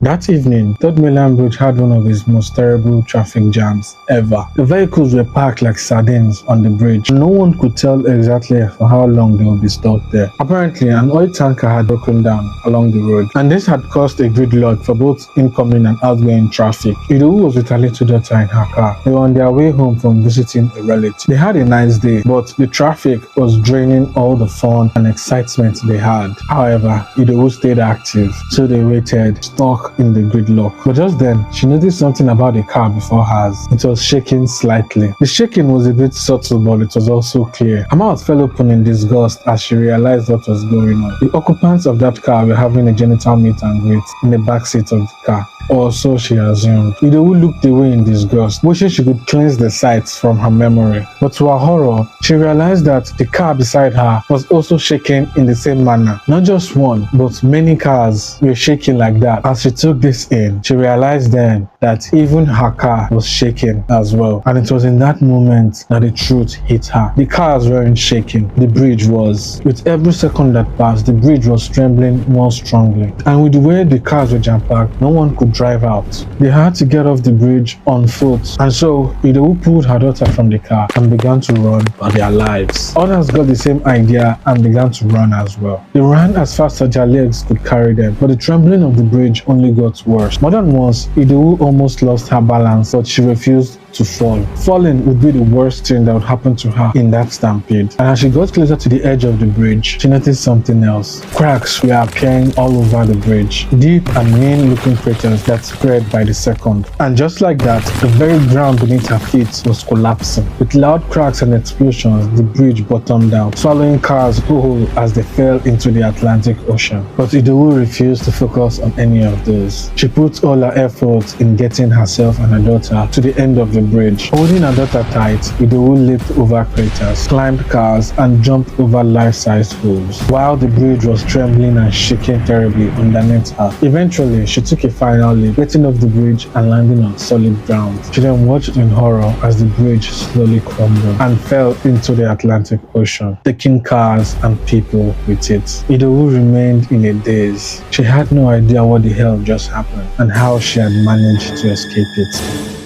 That evening, Third Mainland Bridge had one of its most terrible traffic jams ever. The vehicles were packed like sardines on the bridge, and no one could tell exactly for how long they would be stuck there. Apparently, an oil tanker had broken down along the road, and this had caused a gridlock for both incoming and outgoing traffic. Idowu was with her little daughter in her car. They were on their way home from visiting a relative. They had a nice day, but the traffic was draining all the fun and excitement they had. However, Idowu stayed active, so they waited, stuck in the gridlock. But just then, she noticed something about the car before hers. It was shaking slightly. The shaking was a bit subtle, but it was also clear. Her mouth fell open in disgust as she realized what was going on. The occupants of that car were having a genital meet and greet in the backseat of the car. Or so she assumed. Idowu looked away in disgust, wishing she could cleanse the sights from her memory. But to her horror, she realized that the car beside her was also shaking in the same manner. Not just one, but many cars were shaking like that. As she took this in, she realized then that even her car was shaking as well. And it was in that moment that the truth hit her. The cars weren't shaking, the bridge was. With every second that passed, the bridge was trembling more strongly. And with the way the cars were jam-packed, no one could drive out. They had to get off the bridge on foot, and so Idowu pulled her daughter from the car and began to run for their lives. Others got the same idea and began to run as well. They ran as fast as their legs could carry them, but the trembling of the bridge only got worse. More than once, Idowu almost lost her balance, but she refused to fall. Falling would be the worst thing that would happen to her in that stampede. And as she got closer to the edge of the bridge, she noticed something else. Cracks were appearing all over the bridge, deep and mean-looking craters that spread by the second. And just like that, the very ground beneath her feet was collapsing. With loud cracks and explosions, the bridge bottomed out, swallowing cars whole as they fell into the Atlantic Ocean. But Idowu refused to focus on any of those. She put all her efforts in getting herself and her daughter to the end of the bridge. Holding her daughter tight, Idowu leaped over craters, climbed cars, and jumped over life-sized holes, while the bridge was trembling and shaking terribly underneath her. Eventually, she took a final leap, getting off the bridge and landing on solid ground. She then watched in horror as the bridge slowly crumbled and fell into the Atlantic Ocean, taking cars and people with it. Idowu remained in a daze. She had no idea what the hell just happened and how she had managed to escape it.